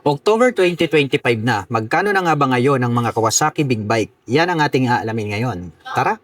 October 2025 na, magkano na nga ba ngayon ang mga Kawasaki Big Bike? Yan ang ating aalamin ngayon. Tara!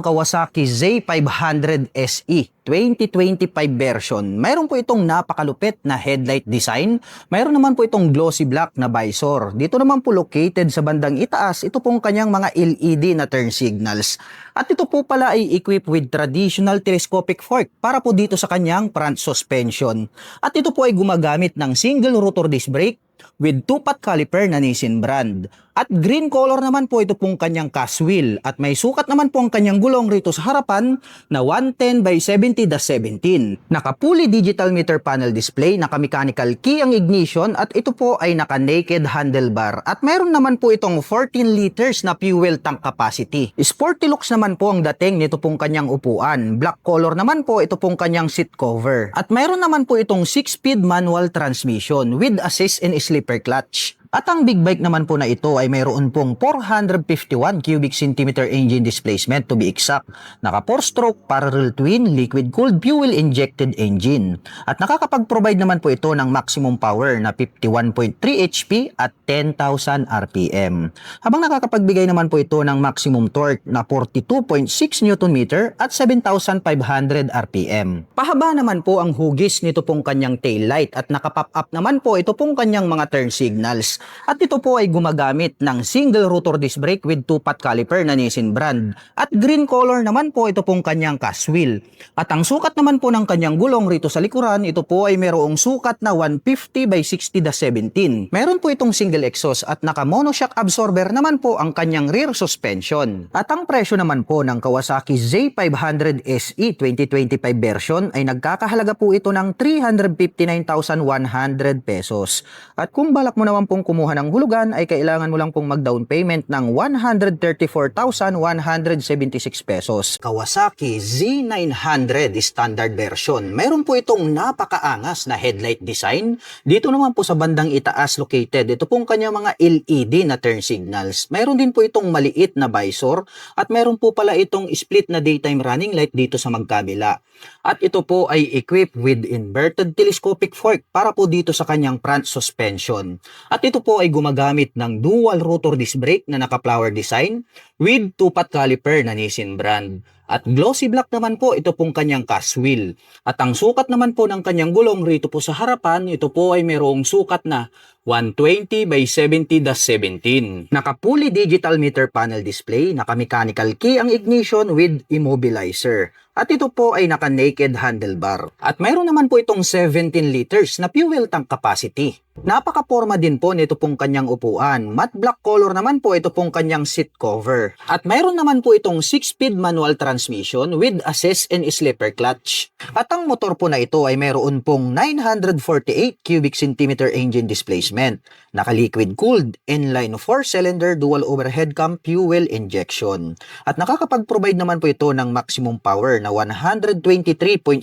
Kawasaki Z500 SE 2025 version. Mayroon po itong napakalupit na headlight design. Mayroon naman po itong glossy black na visor. Dito naman po located sa bandang itaas, ito pong kanyang mga LED na turn signals. At ito po pala ay equipped with traditional telescopic fork para po dito sa kanyang front suspension. At ito po ay gumagamit ng single rotor disc brake with 2-pot caliper na Nissin brand. At green color naman po ito pong kanyang cast wheel. At may sukat naman po ang kanyang gulong rito sa harapan na 110 by 70-17. Naka-fully digital meter panel display, naka-mechanical key ang ignition at ito po ay naka-naked handlebar. At mayroon naman po itong 14 liters na fuel tank capacity. Sporty looks naman po ang dating nito pong kanyang upuan. Black color naman po ito pong kanyang seat cover. At mayroon naman po itong 6-speed manual transmission with assist and slipper clutch. At ang big bike naman po na ito ay mayroon pong 451 cubic centimeter engine displacement to be exact. Naka 4-stroke parallel twin liquid-cooled fuel-injected engine. At nakakapag-provide naman po ito ng maximum power na 51.3 HP at 10,000 RPM. Habang nakakapagbigay naman po ito ng maximum torque na 42.6 Nm at 7,500 RPM. Pahaba naman po ang hugis nito pong kanyang taillight at nakapop up naman po ito pong kanyang mga turn signals. At ito po ay gumagamit ng single rotor disc brake with 2-pot caliper na Nissin brand. At green color naman po ito pong kanyang cast wheel. At ang sukat naman po ng kanyang gulong rito sa likuran, ito po ay mayroong sukat na 150 by 60-17. Meron po itong single exhaust at naka monoshock absorber naman po ang kanyang rear suspension. At ang presyo naman po ng Kawasaki Z500 SE 2025 version ay nagkakahalaga po ito ng 359,100 pesos. At kung balak mo naman pong kumuha ng hulugan ay kailangan mo lang pong mag-down payment ng 134,176 pesos. Kawasaki Z900 standard version. Meron po itong napakaangas na headlight design. Dito naman po sa bandang itaas located, ito pong kanyang mga LED na turn signals. Meron din po itong maliit na visor at meron po pala itong split na daytime running light dito sa magkabila. At ito po ay equipped with inverted telescopic fork para po dito sa kanyang front suspension. At ito po ay gumagamit ng dual rotor disc brake na naka-flower design with 2-pot caliper na Nissin brand. At glossy black naman po ito pong kanyang cast wheel. At ang sukat naman po ng kanyang gulong rito po sa harapan, ito po ay mayroong sukat na 120 by 70-17. Naka-fully digital meter panel display, naka-mechanical key ang ignition with immobilizer. At ito po ay naka-naked handlebar. At mayroon naman po itong 17 liters na fuel tank capacity. Napaka-porma din po nito pong kanyang upuan. Matte black color naman po ito pong kanyang seat cover. At mayroon naman po itong 6-speed manual transmission with assist and slipper clutch. At ang motor po na ito ay mayroon pong 948 cubic centimeter engine displacement. Naka-liquid cooled, inline 4-cylinder dual overhead cam fuel injection. At nakakapag-provide naman po ito ng maximum power na 123.64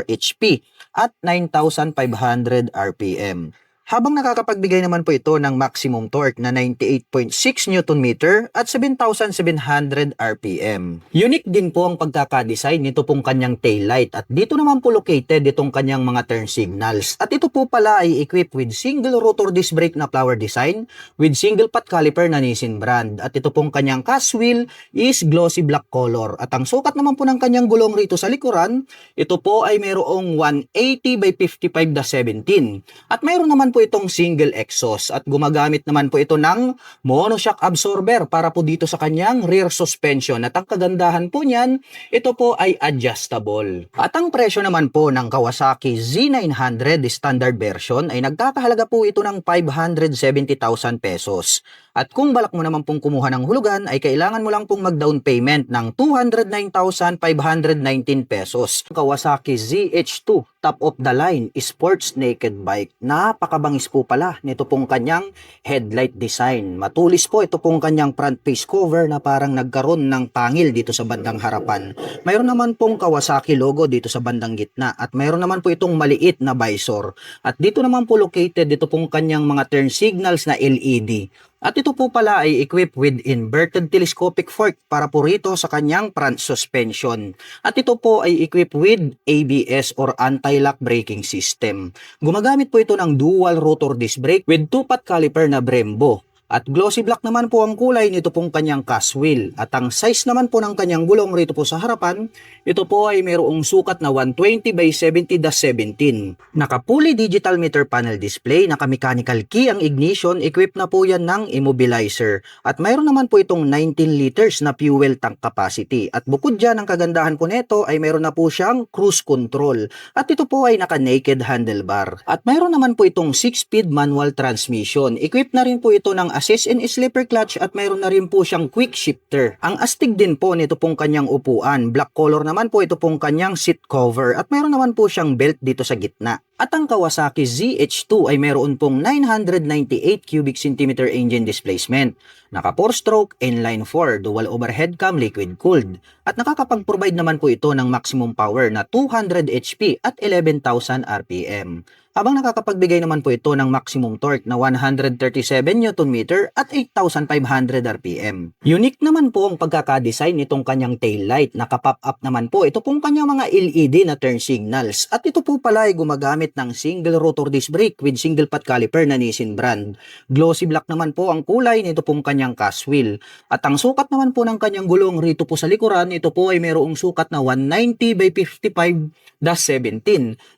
HP at 9,500 RPM. Habang nakakapagbigay naman po ito ng maximum torque na 98.6 Nm at 7,700 RPM. Unique din po ang pagkakadesign nito pong kanyang taillight at dito naman po located itong kanyang mga turn signals. At ito po pala ay equipped with single rotor disc brake na flower design with single pot caliper na Nissin brand. At ito pong kanyang cast wheel is glossy black color. At ang sukat naman po ng kanyang gulong rito sa likuran, ito po ay mayroong 180 by 55-17. At mayroon naman po itong single exhaust at gumagamit naman po ito ng monoshock absorber para po dito sa kanyang rear suspension. At ang kagandahan po niyan, ito po ay adjustable. At ang presyo naman po ng Kawasaki Z900 standard version ay nagkakahalaga po ito ng 570,000 pesos. At kung balak mo naman pong kumuha ng hulugan ay kailangan mo lang pong mag-down payment ng 209,519 pesos. Kawasaki ZH2 top of the line sports naked bike. Napakababa napakabangis po pala nito pong kanyang headlight design. Matulis po ito pong kanyang front face cover na parang nagkaroon ng pangil dito sa bandang harapan. Mayroon naman pong Kawasaki logo dito sa bandang gitna at mayroon naman po itong maliit na visor. At dito naman po located dito pong kanyang mga turn signals na LED. At ito po pala ay equipped with inverted telescopic fork para po rito sa kanyang front suspension. At ito po ay equipped with ABS or anti-lock braking system. Gumagamit po ito ng dual rotor disc brake with 2-pot caliper na Brembo. At glossy black naman po ang kulay nito pong kanyang cast wheel. At ang size naman po ng kanyang gulong rito po sa harapan, ito po ay mayroong sukat na 120 by 70-17. Naka-fully digital meter panel display, naka-mechanical key ang ignition, equipped na po yan ng immobilizer. At mayroon naman po itong 19 liters na fuel tank capacity. At bukod dyan, ang kagandahan po nito ay mayroon na po siyang cruise control. At ito po ay naka-naked handlebar. At mayroon naman po itong 6-speed manual transmission. Equipped na rin po ito ng assist and slipper clutch at mayroon na rin po siyang quick shifter. Ang astig din po nito pong kanyang upuan. Black color naman po ito pong kanyang seat cover at mayroon naman po siyang belt dito sa gitna. At ang Kawasaki ZH2 ay mayroon pong 998 cubic centimeter engine displacement. Naka 4-stroke, inline 4, dual overhead cam, liquid cooled. At nakakapag-provide naman po ito ng maximum power na 200 HP at 11,000 RPM. Habang nakakapagbigay naman po ito ng maximum torque na 137 Nm at 8,500 RPM. Unique naman po ang pagkakadesign nitong kanyang taillight. Naka-pop up naman po ito pong kanyang mga LED na turn signals. At ito po pala ay gumagamit ng single rotor disc brake with single pot caliper na Nissin brand. Glossy black naman po ang kulay nito pong kanyang cast wheel. At ang sukat naman po ng kanyang gulong rito po sa likuran, ito po ay mayroong sukat na 190 by 55-17.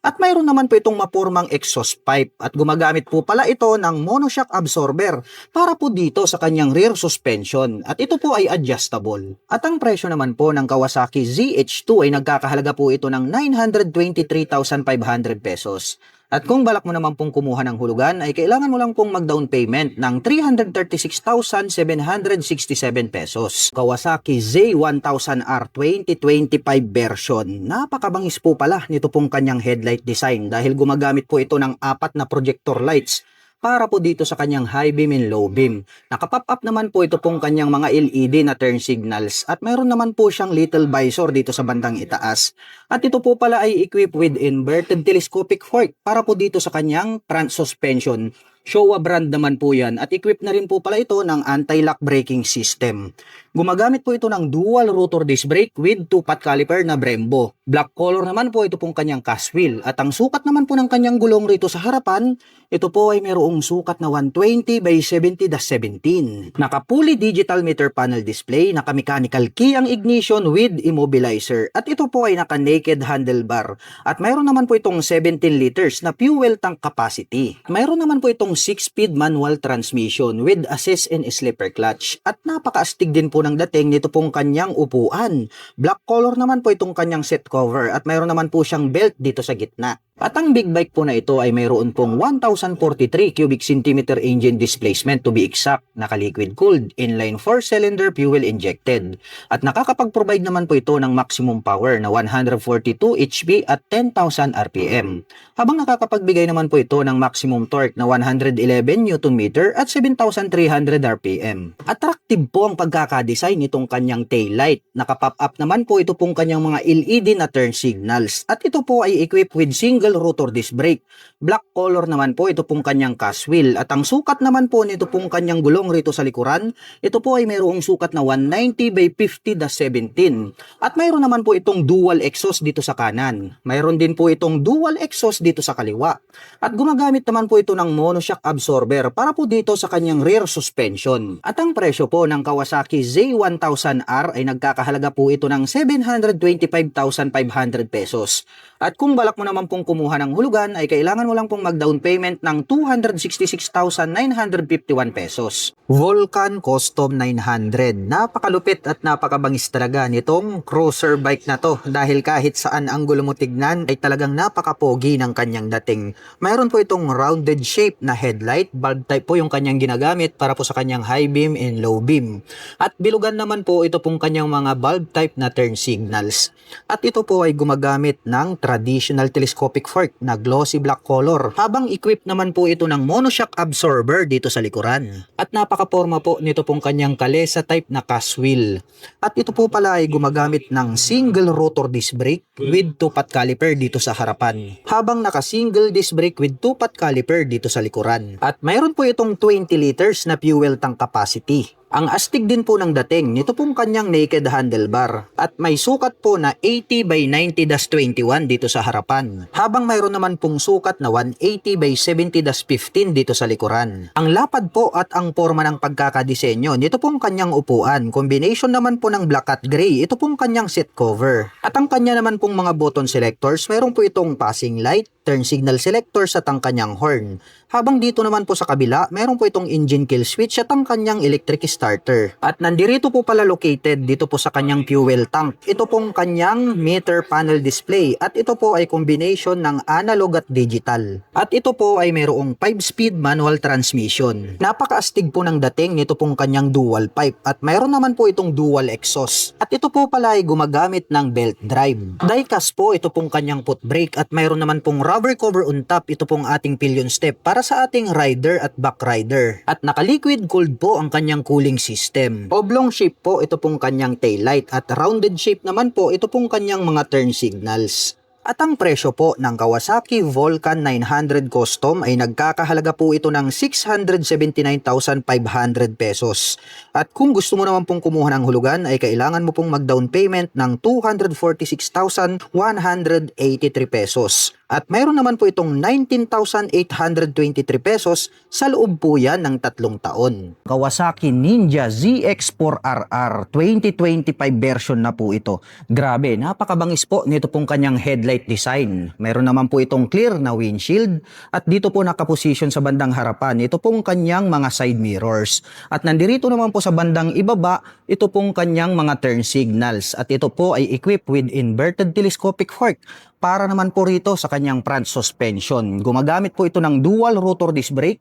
At mayroon naman po itong mapormang exhaust pipe at gumagamit po pala ito ng monoshock absorber para po dito sa kanyang rear suspension at ito po ay adjustable. At ang presyo naman po ng Kawasaki ZH2 ay nagkakahalaga po ito ng 923,500 pesos. At kung balak mo naman pong kumuha ng hulugan ay kailangan mo lang pong mag-down payment ng 336,767 pesos. Kawasaki Z1000R 2025 version. Napakabangis po pala nito pong kanyang headlight design dahil gumagamit po ito ng 4 na projector lights para po dito sa kanyang high beam and low beam. Naka-pop up naman po ito pong kanyang mga LED na turn signals at mayroon naman po siyang little visor dito sa bandang itaas. At ito po pala ay equipped with inverted telescopic fork para po dito sa kanyang front suspension. Showa brand naman po yan at equipped na rin po pala ito ng anti-lock braking system. Gumagamit po ito ng dual rotor disc brake with 2-pot caliper na Brembo. Black color naman po ito pong kanyang cast wheel at ang sukat naman po ng kanyang gulong rito sa harapan, ito po ay mayroong sukat na 120 by 70-17. Naka-fully digital meter panel display, naka-mechanical key ang ignition with immobilizer at ito po ay naka-naked handlebar at mayroon naman po itong 17 liters na fuel tank capacity. Mayroon naman po itong 6-speed manual transmission with assist and slipper clutch at napakaastig din po ng dating nito pong kanyang upuan. Black color naman po itong kanyang seat cover at mayroon naman po siyang belt dito sa gitna. At ang big bike po na ito ay mayroon pong 1,043 cubic centimeter engine displacement to be exact, naka-liquid cooled, inline 4-cylinder fuel injected. At nakakapag-provide naman po ito ng maximum power na 142 HP at 10,000 RPM. Habang nakakapagbigay naman po ito ng maximum torque na 111 Nm at 7,300 RPM. Attractive po ang pagkakadesign nitong kanyang taillight. Naka-pop up naman po ito pong kanyang mga LED na turn signals. At ito po ay equipped with single rotor disc brake. Black color naman po ito pong kanyang cast wheel at ang sukat naman po nito pong kanyang gulong rito sa likuran, ito po ay mayroong sukat na 190 by 50-17 at mayroon naman po itong dual exhaust dito sa kanan. Mayroon din po itong dual exhaust dito sa kaliwa at gumagamit naman po ito ng monoshock absorber para po dito sa kanyang rear suspension. At ang presyo po ng Kawasaki Z1000R ay nagkakahalaga po ito ng 725,500 pesos. At kung balak mo naman pong kumuha ng hulugan ay kailangan mo lang pong mag-down payment ng 266,951 pesos. Vulcan Custom 900. Napakalupit at napakabangis talaga nitong cruiser bike na to dahil kahit saan anggulo mo tignan ay talagang napakapogi ng kanyang dating. Mayroon po itong rounded shape na headlight, bulb type po yung kanyang ginagamit para po sa kanyang high beam and low beam. beam. At bilugan naman po ito pong kanyang mga bulb type na turn signals. At ito po ay gumagamit ng traditional telescopic fork na glossy black color, habang equipped naman po ito ng monoshock absorber dito sa likuran. At napakaporma po nito pong kanyang kalesa type na cast wheel. At ito po pala ay gumagamit ng single rotor disc brake with 2-pot caliper dito sa harapan, habang naka single disc brake with 2-pot caliper dito sa likuran. At mayroon po itong 20 liters na fuel tank capacity. Ang astig din po ng dating nito pong kanyang naked handlebar, at may sukat po na 80 by 90-21 dito sa harapan, habang mayroon naman pong sukat na 180 by 70-15 dito sa likuran. Ang lapad po at ang forma ng pagkakadisenyo nito pong kanyang upuan, combination naman po ng black at gray, ito pong kanyang seat cover. At ang kanya naman pong mga button selectors, mayroon po itong passing light, turn signal selectors at ang kanyang horn. Habang dito naman po sa kabila, mayroon po itong engine kill switch at ang kanyang electric starter. At nandirito po pala located dito po sa kanyang fuel tank, ito pong kanyang meter panel display, at ito po ay combination ng analog at digital. At ito po ay mayroong 5-speed manual transmission. Napakaastig po ng dating nito pong kanyang dual pipe, at mayroon naman po itong dual exhaust. At ito po pala ay gumagamit ng belt drive. Diecast po ito pong kanyang foot brake, at mayroon naman pong rubber cover on top, ito pong ating pillion step para sa ating rider at back rider. At naka-liquid cooled po ang kanyang cooling system. Oblong shape po ito pong kanyang tail light, at rounded shape naman po ito pong kanyang mga turn signals. At ang presyo po ng Kawasaki Vulcan 900 Custom ay nagkakahalaga po ito ng 679,500 pesos. At kung gusto mo naman pong kumuha ng hulugan ay kailangan mo pong mag-down payment ng 246,183 pesos. At mayroon naman po itong 19,823 pesos sa loob po yan ng 3 taon. Kawasaki Ninja ZX4RR 2025 version na po ito. Grabe, napakabangis po nito pong kanyang headlight design. Mayroon naman po itong clear na windshield, at dito po nakaposisyon sa bandang harapan ito pong kanyang mga side mirrors. At nandirito naman po sa bandang ibaba ito pong kanyang mga turn signals, at ito po ay equipped with inverted telescopic fork para naman po rito sa kanyang front suspension. Gumagamit po ito ng dual rotor disc brake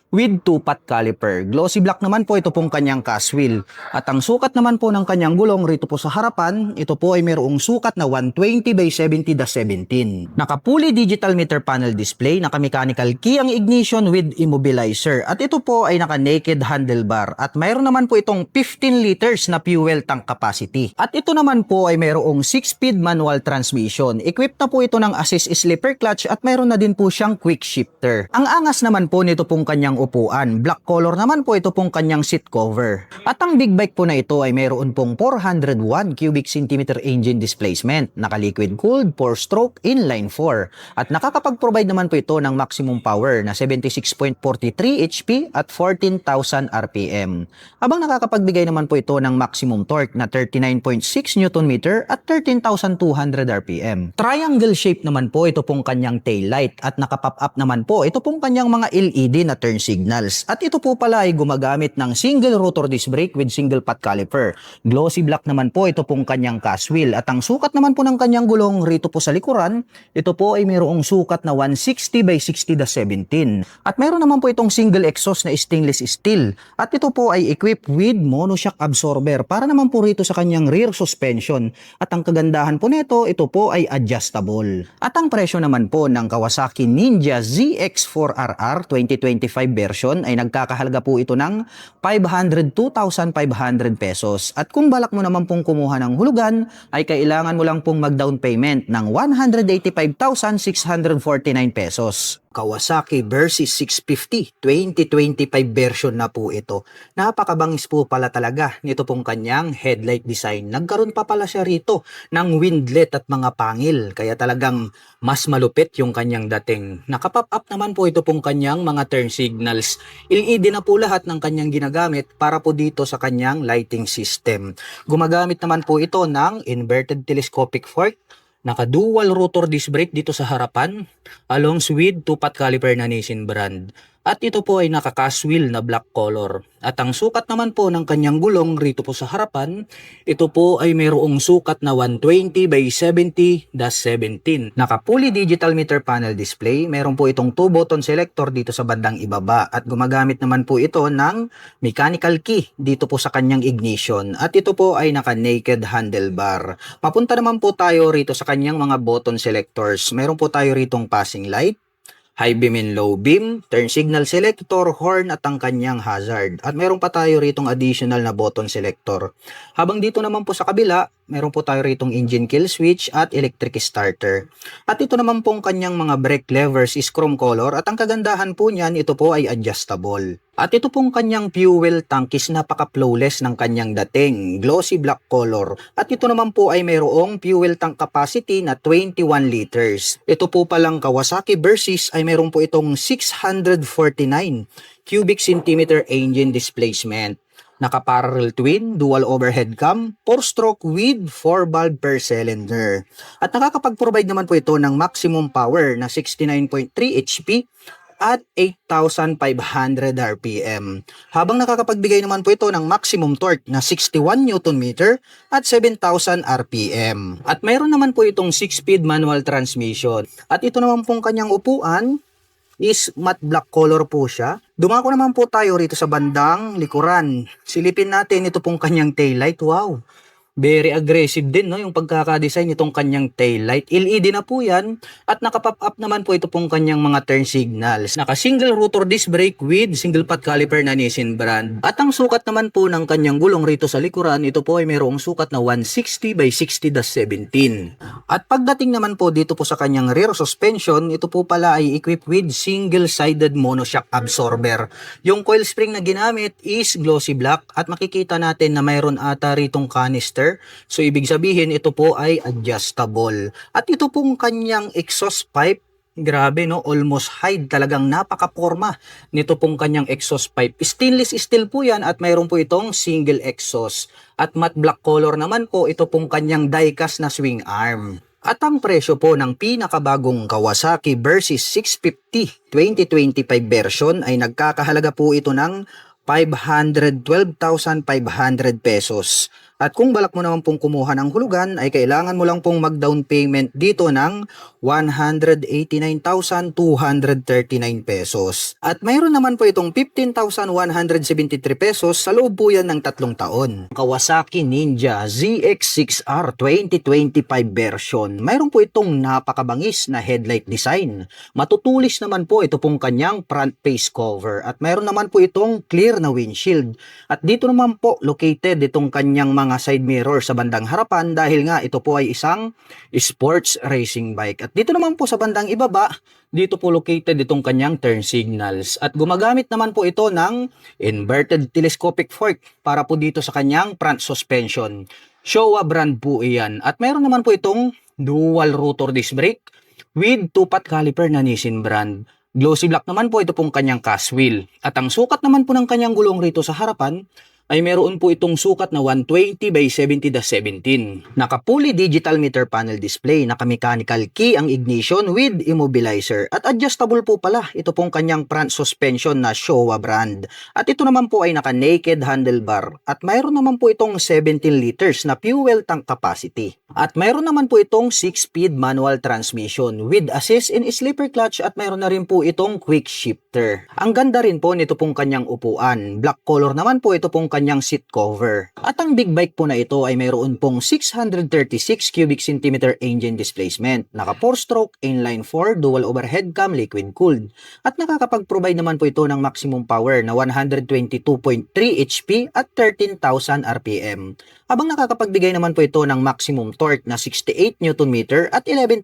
with 2-pot caliper. Glossy black naman po ito pong kanyang cast wheel. At ang sukat naman po ng kanyang gulong rito po sa harapan, ito po ay mayroong sukat na 120 by 70-17. Naka-fully digital meter panel display, naka-mechanical key ang ignition with immobilizer. At ito po ay naka-naked handlebar. At mayroon naman po itong 15 liters na fuel tank capacity. At ito naman po ay mayroong 6-speed manual transmission. Equipped na po ito ng assist slipper clutch, at mayroon na din po siyang quick shifter. Ang angas naman po nito pong kanyang upuan. Black color naman po ito pong kanyang seat cover. At ang big bike po na ito ay mayroon pong 401 cubic centimeter engine displacement, naka-liquid cooled, 4-stroke, inline 4. At nakakapag-provide naman po ito ng maximum power na 76.43 HP at 14,000 RPM. Habang nakakapagbigay naman po ito ng maximum torque na 39.6 Nm at 13,200 RPM. Triangle shape naman po ito pong kanyang tail light, at nakapop up naman po ito pong kanyang mga LED na turn signals. At ito po pala ay gumagamit ng single rotor disc brake with single pot caliper. Glossy black naman po ito pong kanyang cast wheel, at ang sukat naman po ng kanyang gulong rito po sa likuran, ito po ay mayroong sukat na 160 by 60-17. At mayroon naman po itong single exhaust na stainless steel, at ito po ay equipped with monoshock absorber para naman po rito sa kanyang rear suspension. At ang kagandahan po nito, ito po ay adjustable. At ang presyo naman po ng Kawasaki Ninja ZX4RR 2025 version ay nagkakahalaga po ito ng 502,500 pesos. At kung balak mo naman pong kumuha ng hulugan, ay kailangan mo lang pong mag-down payment ng 185,649 pesos. Kawasaki Versys 650 2025 version na po ito. Napakabangis po pala talaga nito pong kanyang headlight design. Nagkaroon pa pala siya rito ng windlet at mga pangil, kaya talagang mas malupit yung kanyang dating. Nakapop up naman po ito pong kanyang mga turn signals. LED na po lahat ng kanyang ginagamit para po dito sa kanyang lighting system. Gumagamit naman po ito ng inverted telescopic fork, naka-dual rotor disc brake dito sa harapan, along with 2-pot caliper na Nissin brand. At ito po ay naka-cast wheel na black color. At ang sukat naman po ng kanyang gulong rito po sa harapan, ito po ay mayroong sukat na 120 by 70-17. Naka-fully digital meter panel display, meron po itong 2-button selector dito sa bandang ibaba. At gumagamit naman po ito ng mechanical key dito po sa kanyang ignition. At ito po ay naka-naked handlebar. Papunta naman po tayo rito sa kanyang mga button selectors. Meron po tayo ritong passing light, high beam and low beam, turn signal selector, horn at ang kanyang hazard. At meron pa tayo ritong additional na button selector. Habang dito naman po sa kabila, meron po tayo ritong engine kill switch at electric starter. At ito naman pong kanyang mga brake levers is chrome color at ang kagandahan po niyan, ito po ay adjustable. At ito pong kanyang fuel tank is napaka-flawless ng kanyang dating, glossy black color. At ito naman po ay mayroong fuel tank capacity na 21 liters. Ito po palang Kawasaki Versys ay mayroon po itong 649 cubic centimeter engine displacement. Naka-parallel twin, dual overhead cam, 4-stroke with 4 valve per cylinder. At nakakapag-provide naman po ito ng maximum power na 69.3 HP at 8,500 RPM. Habang nakakapagbigay naman po ito ng maximum torque na 61 Nm at 7,000 RPM. At mayroon naman po itong 6-speed manual transmission. At ito naman pong kanyang upuan is matte black color po siya. Dumako naman po tayo rito sa bandang likuran. Silipin natin ito pong kanyang taillight. Wow! Very aggressive din, no, yung pagkakadesign nitong kanyang taillight. LED na po yan at naka-pop up naman po ito pong kanyang mga turn signals. Naka-single rotor disc brake with single pot caliper na Nissin brand. At ang sukat naman po ng kanyang gulong rito sa likuran, ito po ay mayroong sukat na 160 by 60-17. At pagdating naman po dito po sa kanyang rear suspension, ito po pala ay equipped with single-sided monoshock absorber. Yung coil spring na ginamit is glossy black at makikita natin na mayroon ata ritong canister. So ibig sabihin ito po ay adjustable. At ito pong kanyang exhaust pipe, grabe no, almost hide, talagang napaka-porma nito pong kanyang exhaust pipe. Stainless steel po yan at mayroon po itong single exhaust. At matte black color naman po ito pong kanyang die-cast na swing arm. At ang presyo po ng pinakabagong Kawasaki Versys 650 2025 version ay nagkakahalaga po ito ng 512,500 pesos. At kung balak mo naman pong kumuha ng hulugan, ay kailangan mo lang pong mag-down payment dito ng 189,239 pesos. At mayroon naman po itong 15,173 pesos sa loob po yan ng 3 taon. Kawasaki Ninja ZX6R 2025 version. Mayroon po itong napakabangis na headlight design. Matutulis naman po ito pong kanyang front face cover. At mayroon naman po itong clear na windshield. At dito naman po located itong kanyang mga side mirror sa bandang harapan dahil nga ito po ay isang sports racing bike. At dito naman po sa bandang ibaba, dito po located itong kanyang turn signals. At gumagamit naman po ito ng inverted telescopic fork para po dito sa kanyang front suspension. Showa brand po iyan. At meron naman po itong dual rotor disc brake with 2-pot caliper na Nissin brand. Glossy black naman po ito pong kanyang cast wheel. At ang sukat naman po ng kanyang gulong rito sa harapan ay meron po itong sukat na 120 by 70-17. Naka-fully digital meter panel display, naka-mechanical key ang ignition with immobilizer. At adjustable po pala ito pong kanyang front suspension na Showa brand. At ito naman po ay naka-naked handlebar. At mayroon naman po itong 17 liters na fuel tank capacity. At mayroon naman po itong 6-speed manual transmission with assist in slipper clutch at mayroon na rin po itong quick shifter. Ang ganda rin po nito pong kanyang upuan. Black color naman po ito pong kanyang seat cover. At ang big bike po na ito ay mayroon pong 636 cubic centimeter engine displacement. Naka 4-stroke, inline 4, dual overhead cam, liquid cooled. At nakakapag-provide naman po ito ng maximum power na 122.3 HP at 13,000 RPM. Habang nakakapagbigay naman po ito ng maximum torque na 68 Nm at 11,000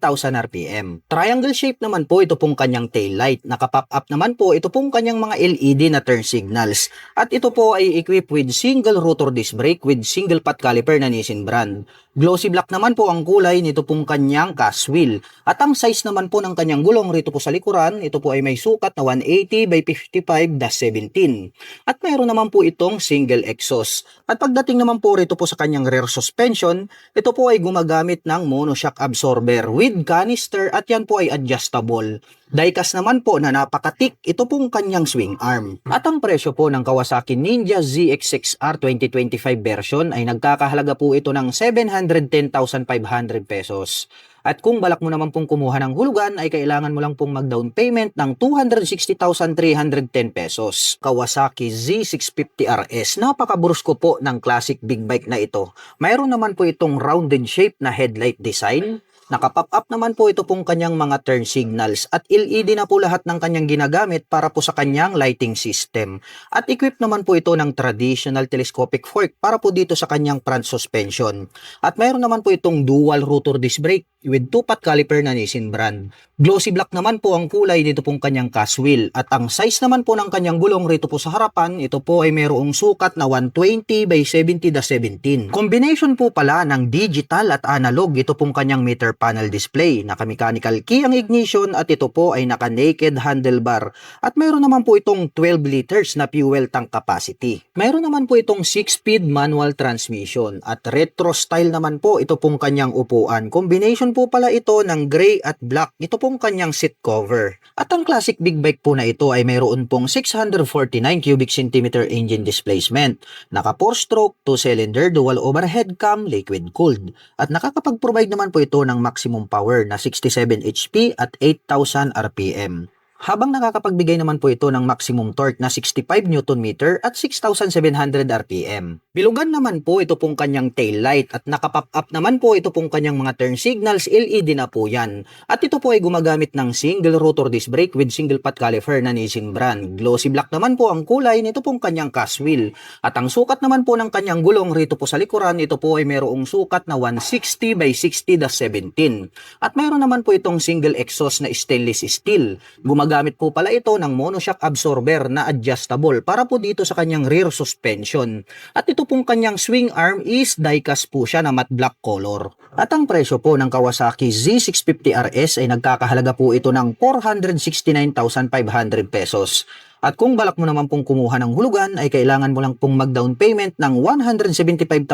RPM. Triangle shape naman po ito pong kanyang taillight. Naka-pop up naman po ito pong kanyang mga LED na turn signals. At ito po ay equipped with single rotor disc brake with single pot caliper na Nissin brand. Glossy black naman po ang kulay nito pong kanyang cast wheel. At ang size naman po ng kanyang gulong rito po sa likuran, ito po ay may sukat na 180 by 55-17. At mayroon naman po itong single exhaust. At pagdating naman po rito po sa kanyang rear suspension, ito po ay gumagamit ng monoshock absorber with canister at yan po ay adjustable. Diecast naman po na napakatik, ito pong kanyang swing arm. At ang presyo po ng Kawasaki Ninja ZX6R 2025 version ay nagkakahalaga po ito ng 710,500 pesos. At kung balak mo naman pong kumuha ng hulugan ay kailangan mo lang pong mag-down payment ng 260,310 pesos. Kawasaki Z650RS, napakaburusko po ng classic big bike na ito. Mayroon naman po itong rounded shape na headlight design. Naka-pop up naman po ito pong kanyang mga turn signals at LED na po lahat ng kanyang ginagamit para po sa kanyang lighting system. At equipped naman po ito ng traditional telescopic fork para po dito sa kanyang front suspension. At mayroon naman po itong dual rotor disc brake with 2-pot caliper na Nissin brand. Glossy black naman po ang kulay dito pong kanyang cast wheel. At ang size naman po ng kanyang gulong rito po sa harapan, ito po ay mayroong sukat na 120 by 70-17. Combination po pala ng digital at analog ito pong kanyang meter panel display. Naka-mechanical key ang ignition at ito po ay naka-naked handlebar. At mayroon naman po itong 12 liters na fuel tank capacity. Mayroon naman po itong 6-speed manual transmission at retro style naman po ito pong kanyang upuan. Combination po pala ito ng gray at black. Ito pong kanyang seat cover. At ang classic big bike po na ito ay mayroon pong 649 cubic centimeter engine displacement. Naka 4-stroke, 2-cylinder, dual overhead cam, liquid cooled. At nakakapag-provide naman po ito ng maximum power na 67 HP at 8,000 RPM. Habang nakakapagbigay naman po ito ng maximum torque na 65 Nm at 6,700 RPM. Bilugan naman po ito pong kanyang tail light at nakapop up naman po ito pong kanyang mga turn signals, LED na po yan. At ito po ay gumagamit ng single rotor disc brake with single pot caliper na Nissin brand. Glossy black naman po ang kulay nito pong kanyang cast wheel. At ang sukat naman po ng kanyang gulong rito po sa likuran, ito po ay mayroong sukat na 160 by 60-17. At mayroon naman po itong single exhaust na stainless steel. Gumagamit po pala ito ng monoshock absorber na adjustable para po dito sa kanyang rear suspension. At ito pong kanyang swing arm is diecast po siya na matte black color. At ang presyo po ng Kawasaki Z650RS ay nagkakahalaga po ito ng 469,500 pesos. At kung balak mo naman pong kumuha ng hulugan ay kailangan mo lang pong mag-down payment ng 175,060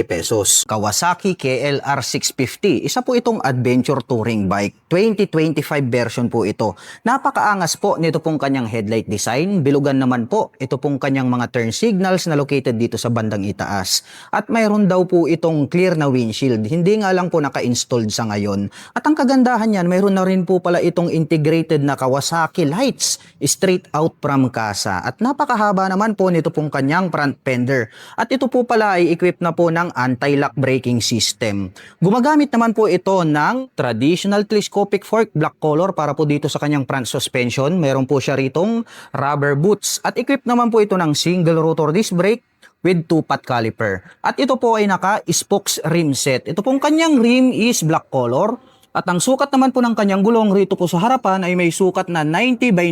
pesos. Kawasaki KLR 650, isa po itong adventure touring bike. 2025 version po ito. Napakaangas po nito pong kanyang headlight design. Bilugan naman po ito pong kanyang mga turn signals na located dito sa bandang itaas. At mayroon daw po itong clear na windshield. Hindi nga lang po naka-installed sa ngayon. At ang kagandahan yan, mayroon na rin po pala itong integrated na Kawasaki lights straight out from kasa. At napakahaba naman po nito pong kanyang front fender. At ito po pala ay equipped na po ng anti-lock braking system. Gumagamit naman po ito ng traditional telescopic fork black color para po dito sa kanyang front suspension. Meron po siya ritong rubber boots. At equipped naman po ito ng single rotor disc brake with 2-pot caliper. At ito po ay naka-spokes rim set. Ito pong kanyang rim is black color. At ang sukat naman po ng kanyang gulong rito po sa harapan ay may sukat na 90 by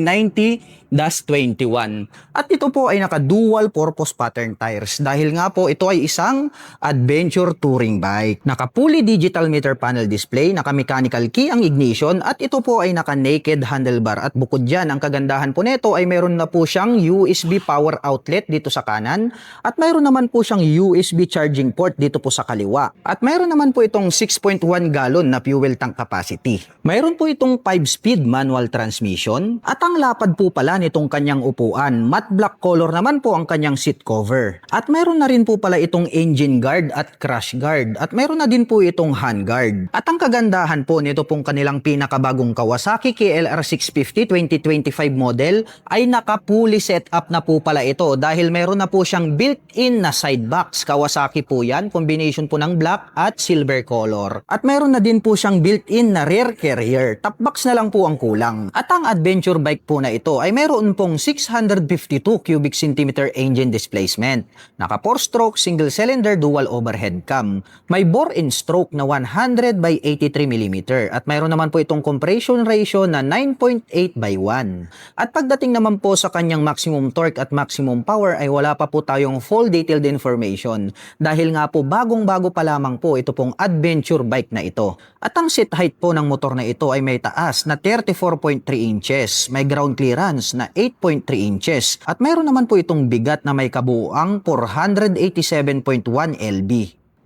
90-21. At ito po ay naka-dual purpose pattern tires dahil nga po ito ay isang adventure touring bike. Naka-fully digital meter panel display, naka-mechanical key ang ignition at ito po ay naka-naked handlebar. At bukod dyan, ang kagandahan po nito ay mayroon na po siyang USB power outlet dito sa kanan at mayroon naman po siyang USB charging port dito po sa kaliwa. At mayroon naman po itong 6.1 gallon na fuel tank capacity. Mayroon po itong 5-speed manual transmission at ang lapad po pala nitong kanyang upuan. Matte black color naman po ang kanyang seat cover. At mayroon na rin po pala itong engine guard at crash guard. At mayroon na din po itong hand guard. At ang kagandahan po nito pong kanilang pinakabagong Kawasaki KLR 650 2025 model ay naka-fully set up na po pala ito dahil mayroon na po siyang built-in na side box. Kawasaki po yan, combination po ng black at silver color. At mayroon na din po siyang built built-in na rear carrier. Top box na lang po ang kulang. At ang adventure bike po na ito ay mayroon pong 652 cubic centimeter engine displacement. Naka 4-stroke single cylinder dual overhead cam. May bore in stroke na 100 by 83 mm at mayroon naman po itong compression ratio na 9.8 by 1. At pagdating naman po sa kanyang maximum torque at maximum power ay wala pa po tayong full detailed information dahil nga po bagong-bago pa lamang po ito pong adventure bike na ito. At ang seat height po ng motor na ito ay may taas na 34.3 inches, may ground clearance na 8.3 inches at mayroon naman po itong bigat na may kabuuang 487.1 lb.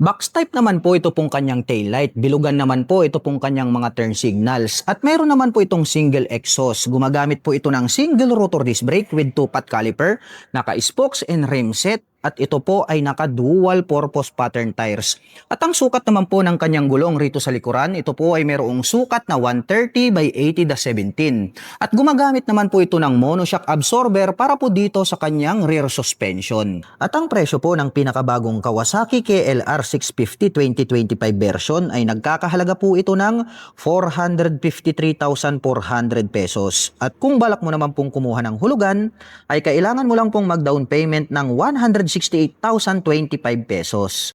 Box type naman po ito pong kanyang taillight, bilugan naman po ito pong kanyang mga turn signals at meron naman po itong single exhaust. Gumagamit po ito ng single rotor disc brake with 2-pot caliper, naka-spokes and rim set at ito po ay naka-dual purpose pattern tires. At ang sukat naman po ng kanyang gulong rito sa likuran, ito po ay mayroong sukat na 130 by 80/17. At gumagamit naman po ito ng monoshock absorber para po dito sa kanyang rear suspension. At ang presyo po ng pinakabagong Kawasaki KLR 650 2025 version ay nagkakahalaga po ito ng 453,400 pesos. At kung balak mo naman pong kumuha ng hulugan, ay kailangan mo lang pong mag-down payment ng 168,025 pesos.